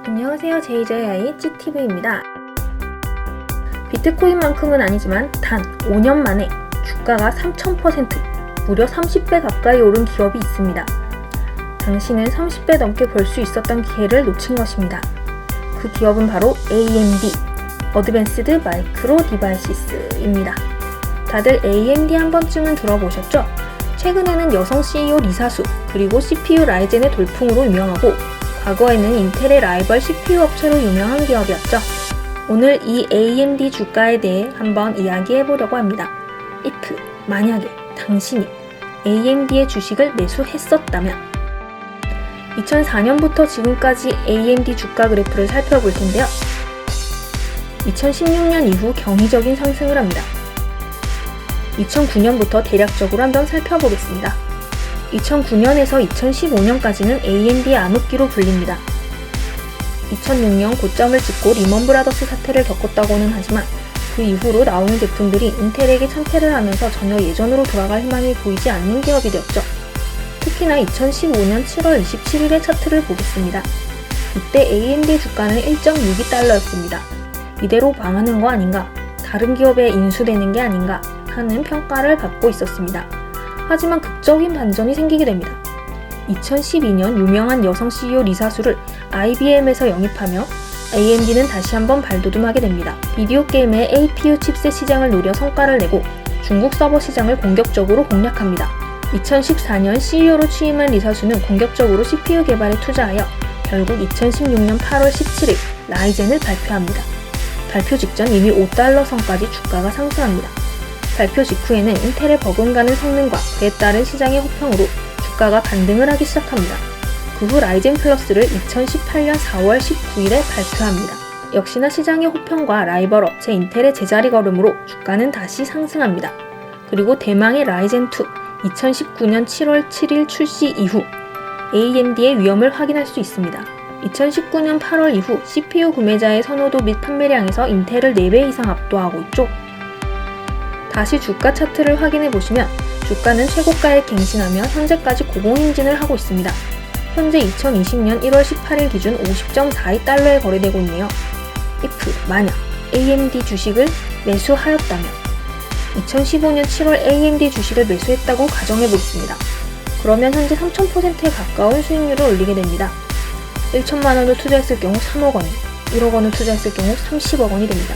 안녕하세요. JJI 찌TV입니다. 비트코인만큼은 아니지만 단 5년 만에 주가가 3000%, 무려 30배 가까이 오른 기업이 있습니다. 당신은 30배 넘게 벌 수 있었던 기회를 놓친 것입니다. 그 기업은 바로 AMD, Advanced Micro Devices입니다. 다들 AMD 한 번쯤은 들어보셨죠? 최근에는 여성 CEO 리사수, 그리고 CPU 라이젠의 돌풍으로 유명하고 과거에는 인텔의 라이벌 CPU 업체로 유명한 기업이었죠. 오늘 이 AMD 주가에 대해 한번 이야기해보려고 합니다. if, 만약에 당신이 AMD의 주식을 매수했었다면 2004년부터 지금까지 AMD 주가 그래프를 살펴볼 텐데요. 2016년 이후 경이적인 상승을 합니다. 2009년부터 대략적으로 한번 살펴보겠습니다. 2009년에서 2015년까지는 AMD의 암흑기로 불립니다. 2006년 고점을 찍고 리먼 브라더스 사태를 겪었다고는 하지만 그 이후로 나오는 제품들이 인텔에게 참패를 하면서 전혀 예전으로 돌아갈 희망이 보이지 않는 기업이 되었죠. 특히나 2015년 7월 27일의 차트를 보겠습니다. 이때 AMD 주가는 1.62달러였습니다. 이대로 망하는 거 아닌가, 다른 기업에 인수되는 게 아닌가 하는 평가를 받고 있었습니다. 하지만 극적인 반전이 생기게 됩니다. 2012년 유명한 여성 CEO 리사수를 IBM에서 영입하며 AMD는 다시 한번 발돋움하게 됩니다. 비디오 게임의 APU 칩셋 시장을 노려 성과를 내고 중국 서버 시장을 공격적으로 공략합니다. 2014년 CEO로 취임한 리사수는 공격적으로 CPU 개발에 투자하여 결국 2016년 8월 17일 라이젠을 발표합니다. 발표 직전 이미 5달러 선까지 주가가 상승합니다. 발표 직후에는 인텔의 버금가는 성능과 그에 따른 시장의 호평으로 주가가 반등을 하기 시작합니다. 그 후 라이젠 플러스를 2018년 4월 19일에 발표합니다. 역시나 시장의 호평과 라이벌 업체 인텔의 제자리 걸음으로 주가는 다시 상승합니다. 그리고 대망의 라이젠2 2019년 7월 7일 출시 이후 AMD의 위험을 확인할 수 있습니다. 2019년 8월 이후 CPU 구매자의 선호도 및 판매량에서 인텔을 4배 이상 압도하고 있죠. 다시 주가 차트를 확인해 보시면 주가는 최고가에 갱신하며 현재까지 고공행진을 하고 있습니다. 현재 2020년 1월 18일 기준 50.42달러에 거래되고 있네요. if, 만약 AMD 주식을 매수하였다면 2015년 7월 AMD 주식을 매수했다고 가정해 보겠습니다. 그러면 현재 3000%에 가까운 수익률을 올리게 됩니다. 1천만 원을 투자했을 경우 3억 원, 1억 원을 투자했을 경우 30억 원이 됩니다.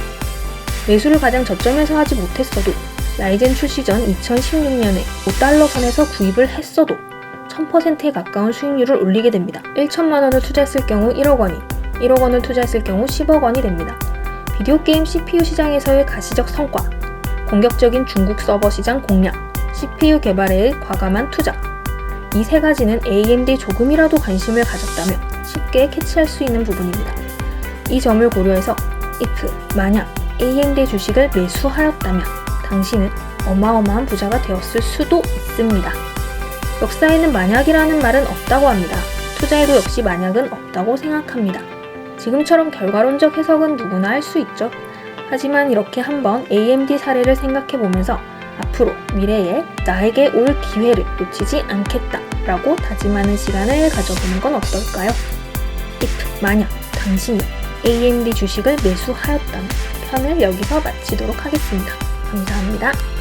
매수를 가장 저점에서 하지 못했어도 라이젠 출시 전 2016년에 5달러 선에서 구입을 했어도 1000%에 가까운 수익률을 올리게 됩니다. 1천만 원을 투자했을 경우 1억 원이, 1억 원을 투자했을 경우 10억 원이 됩니다. 비디오 게임 CPU 시장에서의 가시적 성과, 공격적인 중국 서버 시장 공략, CPU 개발에 과감한 투자, 이 세 가지는 AMD에 조금이라도 관심을 가졌다면 쉽게 캐치할 수 있는 부분입니다. 이 점을 고려해서 if, 만약 AMD 주식을 매수하였다면 당신은 어마어마한 부자가 되었을 수도 있습니다. 역사에는 만약이라는 말은 없다고 합니다. 투자에도 역시 만약은 없다고 생각합니다. 지금처럼 결과론적 해석은 누구나 할 수 있죠. 하지만 이렇게 한번 AMD 사례를 생각해보면서 앞으로 미래에 나에게 올 기회를 놓치지 않겠다 라고 다짐하는 시간을 가져보는 건 어떨까요? if, 만약 당신이 AMD 주식을 매수하였다면 편을 여기서 마치도록 하겠습니다. 감사합니다.